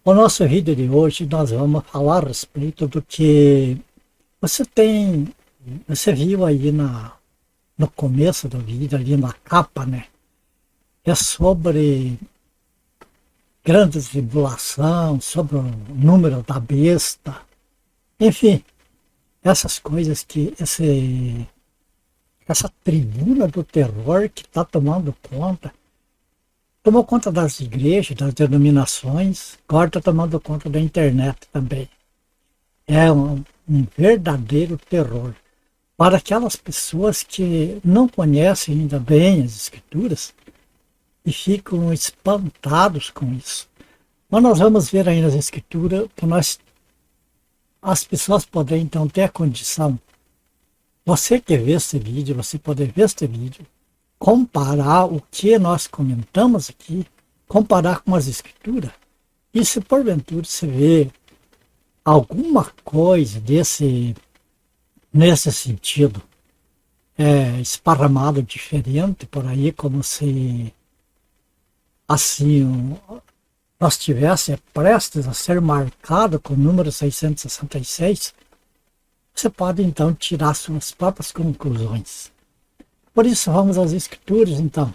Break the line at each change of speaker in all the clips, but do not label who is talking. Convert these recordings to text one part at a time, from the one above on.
O nosso vídeo de hoje nós vamos falar a respeito do que você viu aí no começo do vídeo, ali na capa, né? É sobre grande tribulação, sobre o número da besta, enfim, essas coisas essa tribuna do terror que está tomou conta das igrejas, das denominações, agora está tomando conta da internet também. É um verdadeiro terror. Para aquelas pessoas que não conhecem ainda bem as escrituras e ficam espantados com isso. Mas nós vamos ver aí nas escrituras que as pessoas poderem então ter a condição. Você que vê esse vídeo, você poder ver este vídeo, comparar o que nós comentamos aqui, comparar com as escrituras, e se porventura você vê alguma coisa nesse sentido, esparramado diferente por aí, como se assim nós estivéssemos prestes a ser marcado com o número 666, você pode então tirar suas próprias conclusões. Por isso vamos às escrituras então.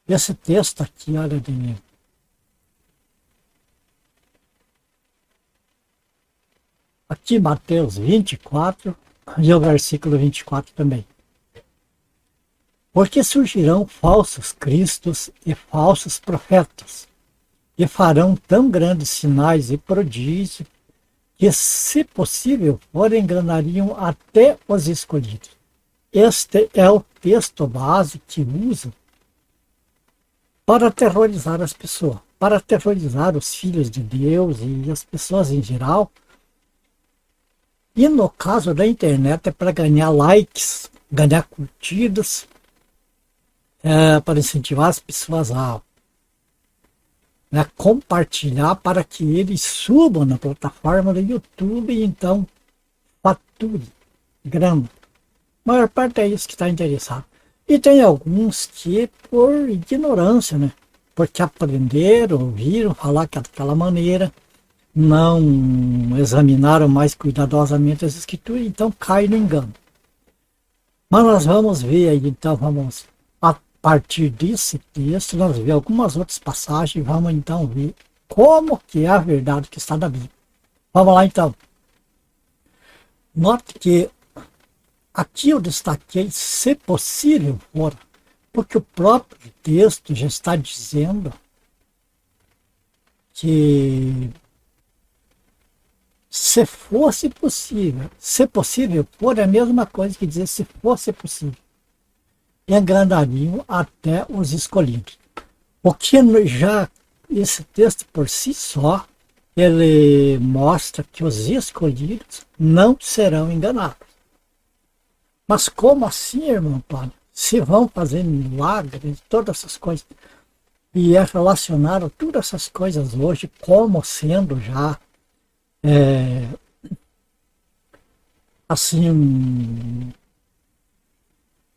Esse texto aqui, olha de mim. Aqui Mateus 24 e o versículo 24 também. Porque surgirão falsos cristos e falsos profetas, e farão tão grandes sinais e prodígios, que, se possível, enganariam até os escolhidos. Este é o texto base que usa para aterrorizar as pessoas, para aterrorizar os filhos de Deus e as pessoas em geral. E no caso da internet é para ganhar likes, ganhar curtidas, para incentivar as pessoas a compartilhar para que eles subam na plataforma do YouTube e então fature grana. A maior parte é isso que está interessado. E tem alguns que por ignorância, né? Porque aprenderam, ouviram falar que é daquela maneira, não examinaram mais cuidadosamente as escrituras, então cai no engano. Mas nós vamos ver aí, então a partir desse texto, nós vamos ver algumas outras passagens e vamos então ver como que é a verdade que está na Bíblia. Vamos lá então. Note que aqui eu destaquei, se possível for, porque o próprio texto já está dizendo que se fosse possível, se possível for é a mesma coisa que dizer se fosse possível. Enganariam até os escolhidos. O que já, esse texto por si só, ele mostra que os escolhidos não serão enganados. Mas como assim, irmão Antônio? Se vão fazer milagres, todas essas coisas, e relacionaram todas essas coisas hoje como sendo já assim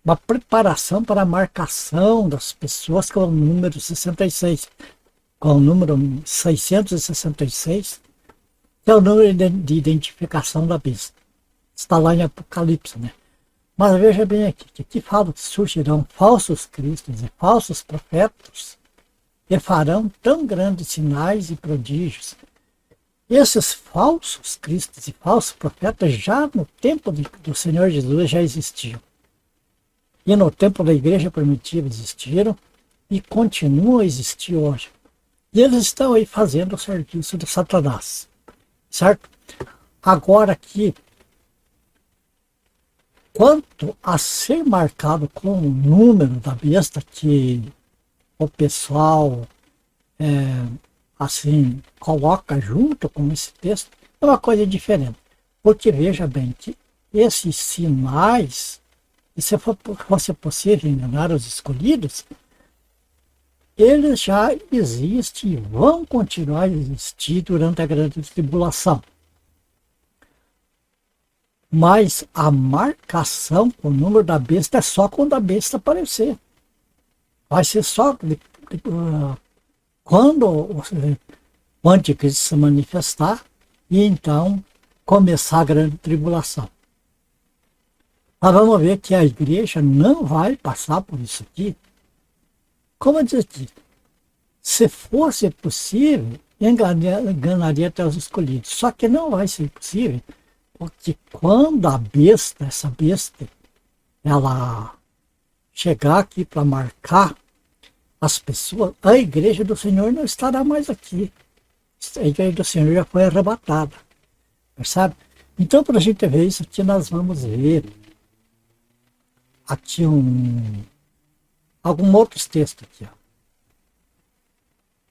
uma preparação para a marcação das pessoas com o número 66, com o número 666, que é o número de identificação da besta. Está lá em Apocalipse, né? Mas veja bem aqui, que aqui fala que surgirão falsos cristos e falsos profetas, e farão tão grandes sinais e prodígios. Esses falsos cristos e falsos profetas já no tempo do Senhor Jesus já existiam. E no tempo da igreja primitiva existiram e continuam a existir hoje. E eles estão aí fazendo o serviço de Satanás. Certo? Agora aqui, quanto a ser marcado com o número da besta que o pessoal assim coloca junto com esse texto, é uma coisa diferente. Porque veja bem que esses sinais, e se fosse possível enganar os escolhidos, eles já existem e vão continuar a existir durante a grande tribulação. Mas a marcação com o número da besta é só quando a besta aparecer. Vai ser só quando o anticristo se manifestar e então começar a grande tribulação. Nós vamos ver que a igreja não vai passar por isso aqui. Como eu disse aqui, se fosse possível, enganaria até os escolhidos. Só que não vai ser possível, porque quando a besta, essa besta, ela chegar aqui para marcar as pessoas, a igreja do Senhor não estará mais aqui. A igreja do Senhor já foi arrebatada. Percebe? Então, para a gente ver isso aqui, nós vamos ver aqui alguns outros textos aqui. Ó.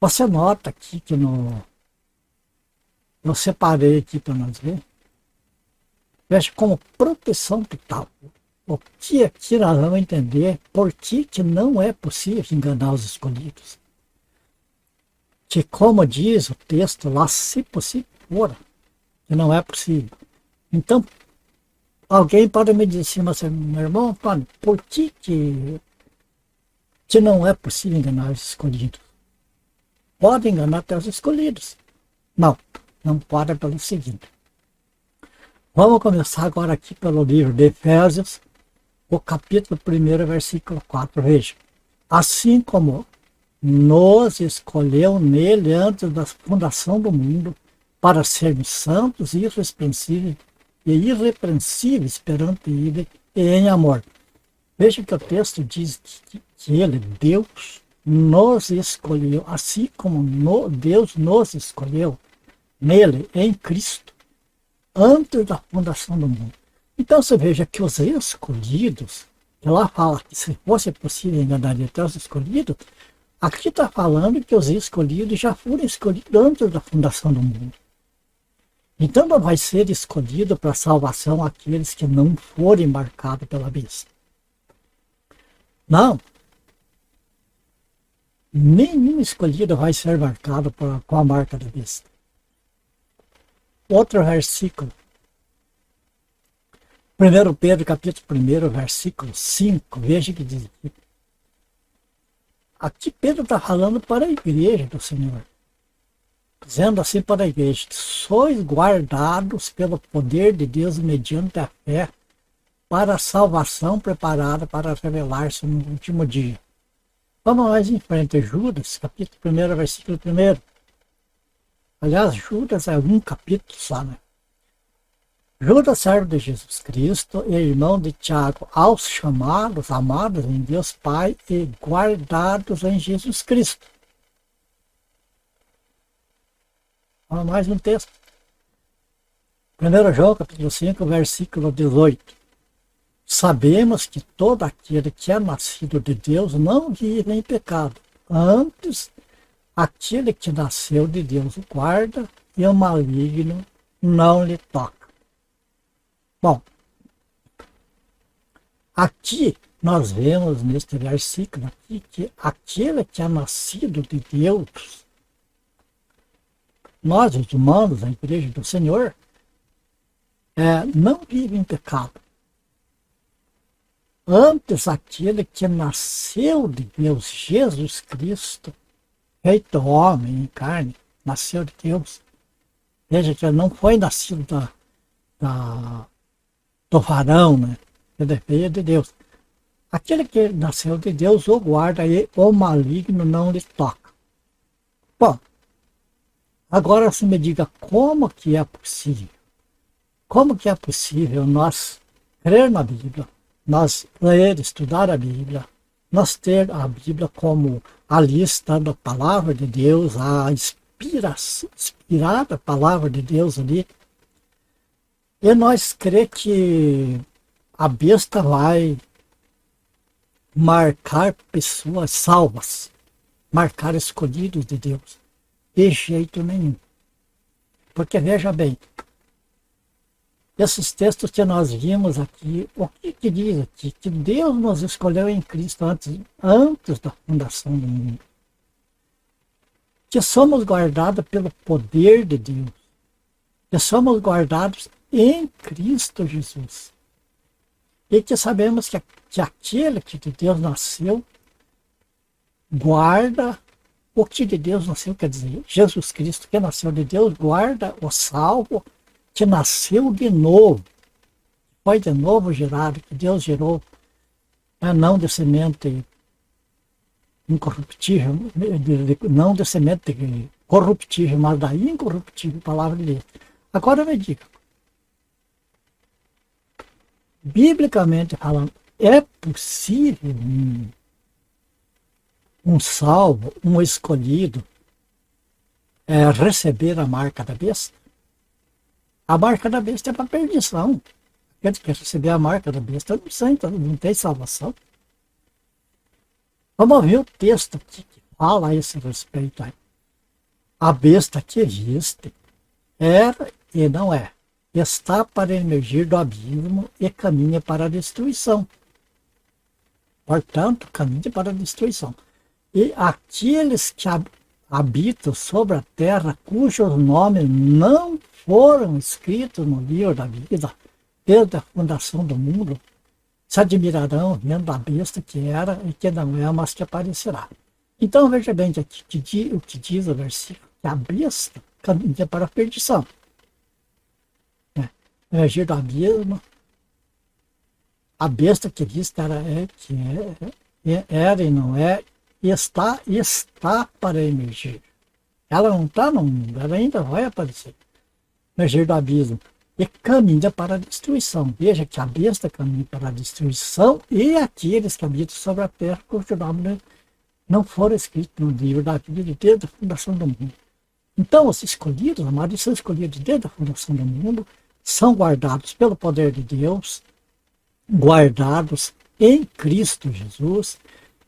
Você nota aqui que eu separei aqui para nós ver. Veja como proteção total. O que aqui nós vamos entender por que não é possível enganar os escolhidos. Que como diz o texto lá, se possível for, que não é possível. Então, alguém pode me dizer, mas meu irmão, por que não é possível enganar os escolhidos? Pode enganar até os escolhidos. Não pode pelo seguinte. Vamos começar agora aqui pelo livro de Efésios, o capítulo 1, versículo 4. Veja. Assim como nos escolheu nele antes da fundação do mundo, para sermos santos e irrepreensíveis perante ele e em amor. Veja que o texto diz que ele, Deus, nos escolheu, assim como Deus nos escolheu nele, em Cristo, antes da fundação do mundo. Então você veja que os escolhidos, que lá fala que se fosse possível enganar até os escolhidos, aqui está falando que os escolhidos já foram escolhidos antes da fundação do mundo. Então não vai ser escolhido para salvação aqueles que não forem marcados pela besta. Não. Nenhum escolhido vai ser marcado com a marca da besta. Outro versículo. 1 Pedro, capítulo 1, versículo 5. Veja que diz aqui. Aqui Pedro está falando para a igreja do Senhor. Dizendo assim para a igreja: sois guardados pelo poder de Deus mediante a fé para a salvação preparada para revelar-se no último dia. Vamos mais em frente. Judas, capítulo 1, versículo 1. Aliás, Judas é um capítulo só, né? Judas, servo de Jesus Cristo e irmão de Tiago, aos chamados, amados em Deus Pai e guardados em Jesus Cristo. Vamos mais um texto. 1 João, capítulo 5, versículo 18. Sabemos que todo aquele que é nascido de Deus não vive em pecado. Antes, aquele que nasceu de Deus o guarda e o maligno não lhe toca. Bom, aqui nós vemos neste versículo aqui que aquele que é nascido de Deus, nós os humanos, a igreja do Senhor, não vive em pecado. Antes, aquele que nasceu de Deus, Jesus Cristo, feito homem em carne, nasceu de Deus. Veja que ele não foi nascido do varão, né? Ele veio de Deus. Aquele que nasceu de Deus o guarda e o maligno não lhe toca. Bom, agora você me diga como que é possível. Como que é possível nós crer na Bíblia, nós ler, estudar a Bíblia, nós ter a Bíblia como a lista da palavra de Deus, a inspirada palavra de Deus ali, e nós crer que a besta vai marcar pessoas salvas, marcar escolhidos de Deus. De jeito nenhum. Porque veja bem, esses textos que nós vimos aqui, o que diz aqui? Que Deus nos escolheu em Cristo antes da fundação do mundo. Que somos guardados pelo poder de Deus. Que somos guardados em Cristo Jesus. E que sabemos que aquele que de Deus nasceu guarda o que de Deus nasceu, quer dizer, Jesus Cristo que nasceu de Deus, guarda o salvo que nasceu de novo, foi de novo gerado, que Deus gerou, não de semente incorruptível, não de semente corruptível, mas da incorruptível palavra de Deus. Agora me diga, biblicamente falando, é possível um salvo, um escolhido, receber a marca da besta? A marca da besta é para perdição. Aquele que receber a marca da besta não tem salvação. Vamos ver o texto aqui que fala a esse respeito aí. A besta que existe era e não é. Está para emergir do abismo e caminha para a destruição. Portanto, caminha para a destruição. E aqueles que habitam sobre a terra, cujos nomes não foram escritos no livro da vida, desde a fundação do mundo, se admirarão vendo a besta que era e que não é, mas que aparecerá. Então, veja bem aqui, o que diz o versículo, que a besta caminha para a perdição. Emergir do abismo, a besta que diz que era e não é, está para emergir. Ela não está no mundo, ela ainda vai aparecer. Emergir do abismo e caminha para a destruição. Veja que a besta caminha para a destruição e aqueles que habitam sobre a terra, cujo nome não foram escritos no livro da vida desde a fundação do mundo. Então, os escolhidos, amados, são escolhidos desde a fundação do mundo, são guardados pelo poder de Deus, guardados em Cristo Jesus.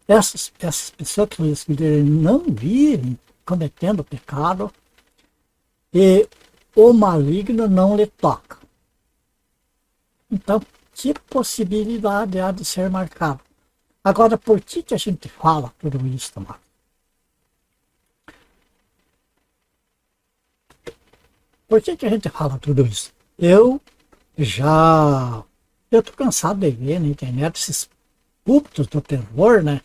Essas pessoas que são escolhidas não vivem cometendo pecado e o maligno não lhe toca. Então, que possibilidade há de ser marcado? Agora, por que a gente fala tudo isso, amado? Por que a gente fala tudo isso? Eu estou cansado de ver na internet esses púlpitos do terror, né?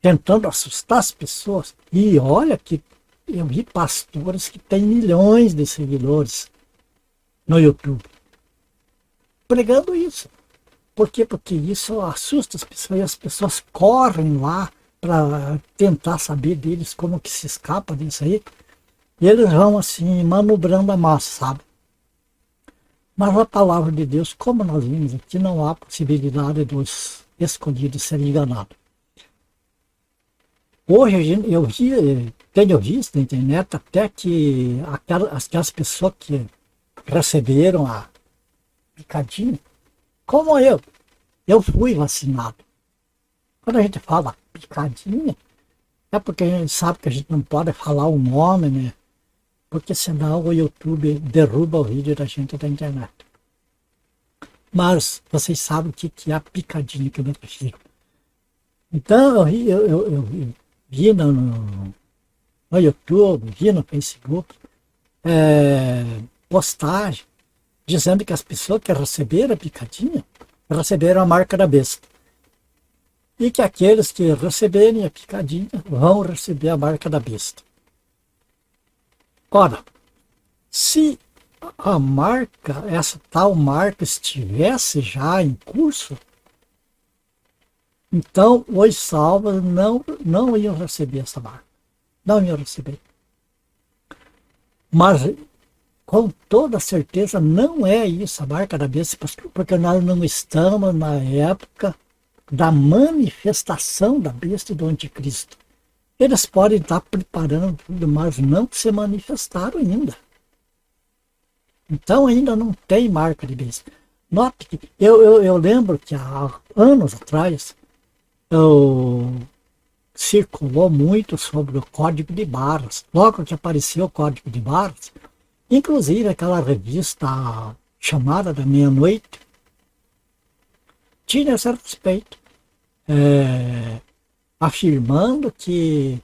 Tentando assustar as pessoas. E olha que eu vi pastores que têm milhões de seguidores no YouTube pregando isso. Por quê? Porque isso assusta as pessoas e as pessoas correm lá para tentar saber deles como que se escapa disso aí. E eles vão assim, manobrando a massa, sabe? Mas a palavra de Deus, como nós vimos aqui, não há possibilidade dos escolhidos serem enganados. Hoje eu tenho visto na internet até que aquelas pessoas que receberam a picadinha, como eu fui vacinado. Quando a gente fala picadinha, é porque a gente sabe que a gente não pode falar o nome, né? Porque senão o YouTube derruba o vídeo da gente da internet. Mas vocês sabem o que é a picadinha que eu me refiro. Então eu vi no YouTube, vi no Facebook, postagem dizendo que as pessoas que receberam a picadinha receberam a marca da besta. E que aqueles que receberem a picadinha vão receber a marca da besta. Ora, se a marca, essa tal marca estivesse já em curso, então os salvos não iam receber essa marca. Não iam receber. Mas, com toda certeza, não é isso a marca da besta, porque nós não estamos na época da manifestação da besta e do anticristo. Eles podem estar preparando tudo, mas não se manifestaram ainda. Então ainda não tem marca de besta. Note que eu lembro que há anos atrás circulou muito sobre o Código de Barras. Logo que apareceu o Código de Barras, inclusive aquela revista chamada da Meia-Noite, tinha esse respeito. Afirmando que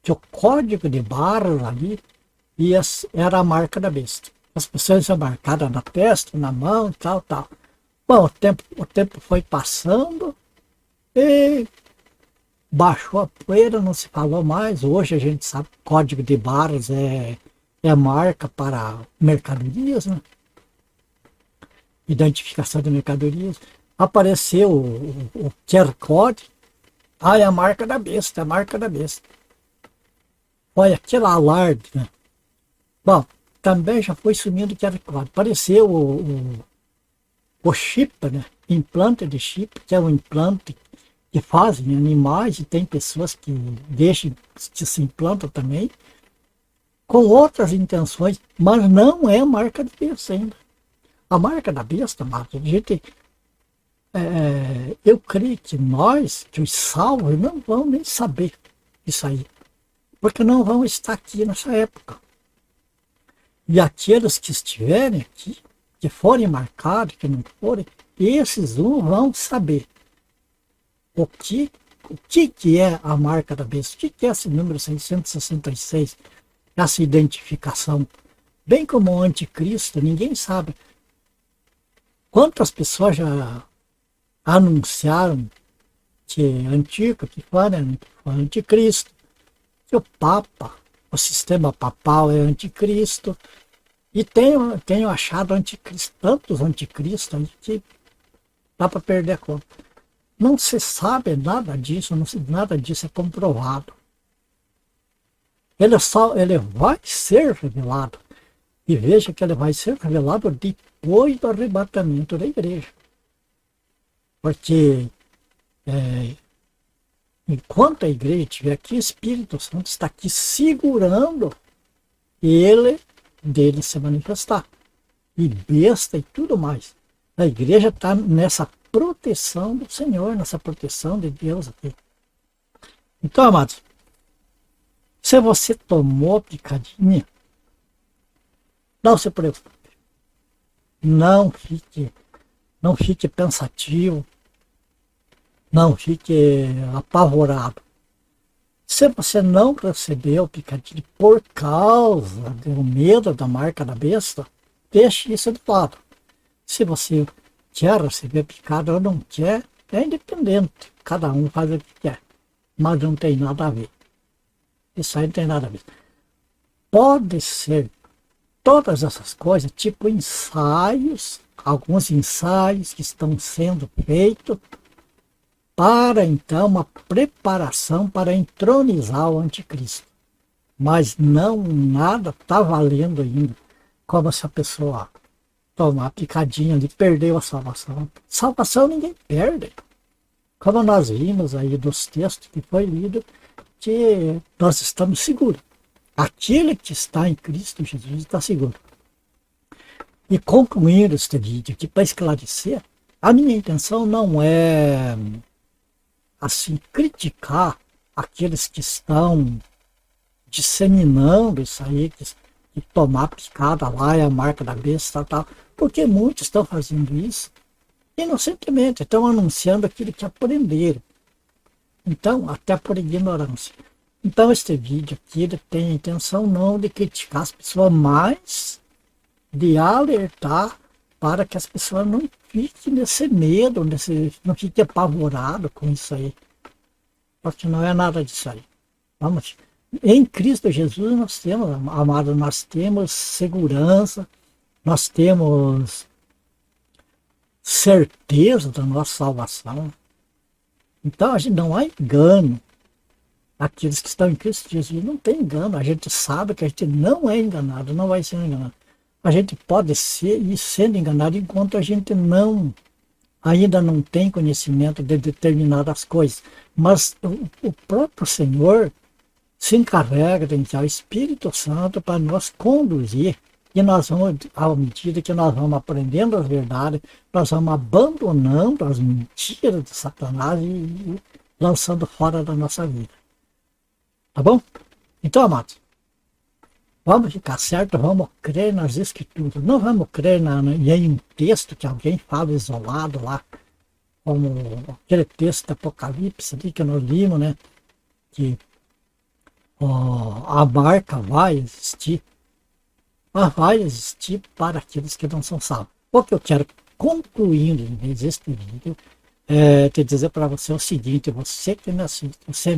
o código de barras ali era a marca da besta. As pessoas iam marcadas na testa, na mão e tal. Bom, o tempo foi passando e baixou a poeira, não se falou mais. Hoje a gente sabe que código de barras é marca para mercadorias, né? Identificação de mercadorias. Apareceu o QR Code. Ah, é a marca da besta, é a marca da besta. Olha, aquele alarde, né? Bom, também já foi sumindo o QR Code. Apareceu o chip, né? Implante de chip, que é um implante que fazem animais, e tem pessoas que deixam, que se implantam também, com outras intenções, mas não é marca de besta ainda. A marca da besta, Marcos, a gente, eu creio que nós, que os salvos, não vão nem saber isso aí, porque não vão estar aqui nessa época. E aqueles que estiverem aqui, que forem marcados, que não forem, esses vão saber o que é a marca da besta, o que é esse número 666, essa identificação. Bem como o anticristo, ninguém sabe. Quantas pessoas já anunciaram que é antigo, que foi anticristo, que o Papa, o sistema papal é anticristo, e tenho achado anticristo, tantos anticristos aí que dá para perder a conta. Não se sabe nada disso, nada disso é comprovado. Ele vai ser revelado. E veja que ele vai ser revelado depois do arrebatamento da igreja. Porque enquanto a igreja estiver aqui, o Espírito Santo está aqui segurando dele se manifestar. E besta e tudo mais. A igreja está nessa proteção do Senhor, nessa proteção de Deus aqui. Então, amados, se você tomou picadinha, não se preocupe. Não fique pensativo. Não fique apavorado. Se você não recebeu picadinha por causa do medo da marca da besta, deixe isso de lado. Se você quer receber picada ou não quer, é independente. Cada um faz o que quer. Mas não tem nada a ver. Isso aí não tem nada a ver. Pode ser todas essas coisas, tipo ensaios, alguns ensaios que estão sendo feitos para, então, uma preparação para entronizar o anticristo. Mas nada está valendo ainda, como se a pessoa tomar picadinha ali, perdeu a salvação. Salvação ninguém perde. Como nós vimos aí dos textos que foi lido, que nós estamos seguros. Aquele que está em Cristo Jesus está seguro. E concluindo este vídeo aqui, para esclarecer, a minha intenção não é, assim, criticar aqueles que estão disseminando isso aí, que tomar picada lá é a marca da besta, tal, porque muitos estão fazendo isso inocentemente, estão anunciando aquilo que aprenderam. Então, até por ignorância. Então, este vídeo aqui ele tem a intenção não de criticar as pessoas, mas de alertar para que as pessoas não fiquem nesse medo, não fiquem apavoradas com isso aí. Porque não é nada disso aí. Vamos. Em Cristo Jesus nós temos, amado, nós temos segurança, nós temos certeza da nossa salvação. Então, a gente não há engano. Aqueles que estão em Cristo Jesus não tem engano. A gente sabe que a gente não é enganado, não vai ser enganado. A gente pode ser e sendo enganado enquanto a gente ainda não tem conhecimento de determinadas coisas. Mas o próprio Senhor se encarrega de enviar o Espírito Santo para nos conduzir. E nós vamos, à medida que nós vamos aprendendo as verdades, nós vamos abandonando as mentiras de Satanás e lançando fora da nossa vida. Tá bom? Então, amados, vamos ficar certo, vamos crer nas Escrituras. Não vamos crer em um texto que alguém fala isolado lá, como aquele texto do Apocalipse ali que nós limos, né? Que a marca vai existir. Mas vai existir para aqueles que não são salvos. O que eu quero, concluindo este vídeo, Te dizer para você o seguinte, você que me assiste, você é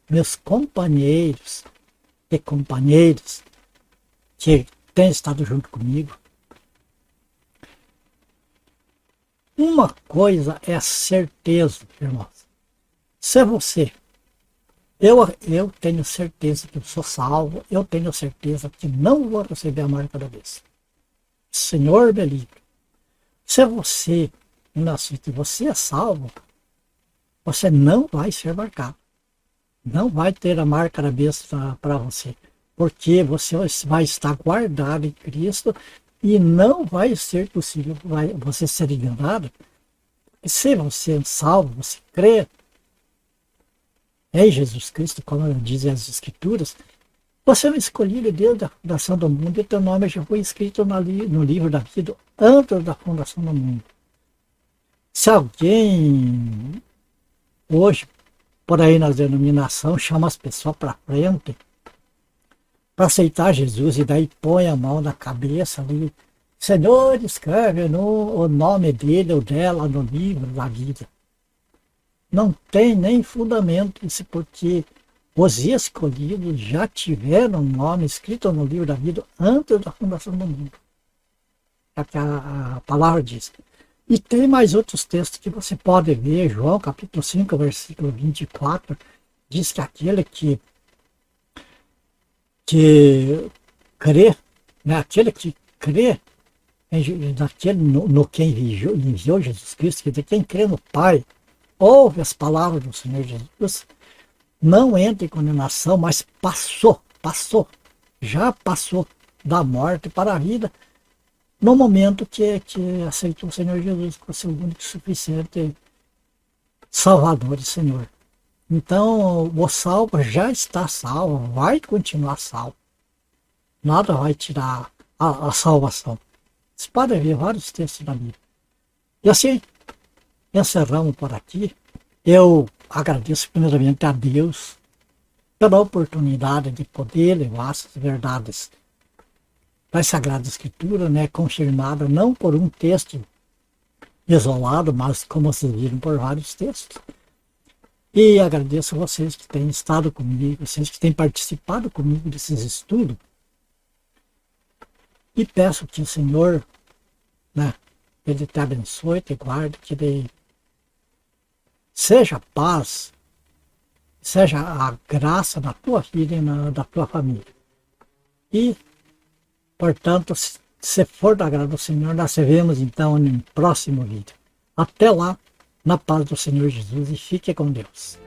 meus companheiros e companheiras que têm estado junto comigo. Uma coisa é certeza, irmãos. Se você, eu tenho certeza que eu sou salvo, eu tenho certeza que não vou receber a marca da besta. Senhor me livre. Se você me assiste, você é salvo, você não vai ser marcado. Não vai ter a marca da besta para você. Porque você vai estar guardado em Cristo e não vai ser possível você ser enganado. E se você é salvo, você crê em Jesus Cristo, como dizem as Escrituras, você é um escolhido de Deus da fundação do mundo e teu nome já foi escrito no livro da vida antes da fundação do mundo. Se alguém hoje, por aí na denominação, chama as pessoas para frente para aceitar Jesus e daí põe a mão na cabeça ali, Senhor, escreve o nome dele ou dela no livro da vida. Não tem nem fundamento isso, porque os escolhidos já tiveram o nome escrito no livro da vida antes da fundação do mundo. É o que a palavra diz. E tem mais outros textos que você pode ver. João capítulo 5, versículo 24, diz que aquele que crê, né, aquele que crê no quem enviou Jesus Cristo, quer dizer, quem crê no Pai, ouve as palavras do Senhor Jesus, não entra em condenação, mas já passou da morte para a vida, no momento que aceitou o Senhor Jesus como seu único e suficiente Salvador e Senhor. Então, o salvo já está salvo, vai continuar salvo. Nada vai tirar a salvação. Você pode ver vários textos da Bíblia. E assim, encerramos por aqui. Eu agradeço primeiramente a Deus pela oportunidade de poder levar essas verdades da Sagrada Escritura, né, confirmada não por um texto isolado, mas como vocês viram, por vários textos. E agradeço a vocês que têm estado comigo, vocês que têm participado comigo desses estudos. E peço que o Senhor, né, Ele te abençoe, te guarde, que Ele seja paz, seja a graça na tua vida e da tua família. E, portanto, se for do agrado do Senhor, nós se vemos então no próximo vídeo. Até lá, na paz do Senhor Jesus, e fique com Deus.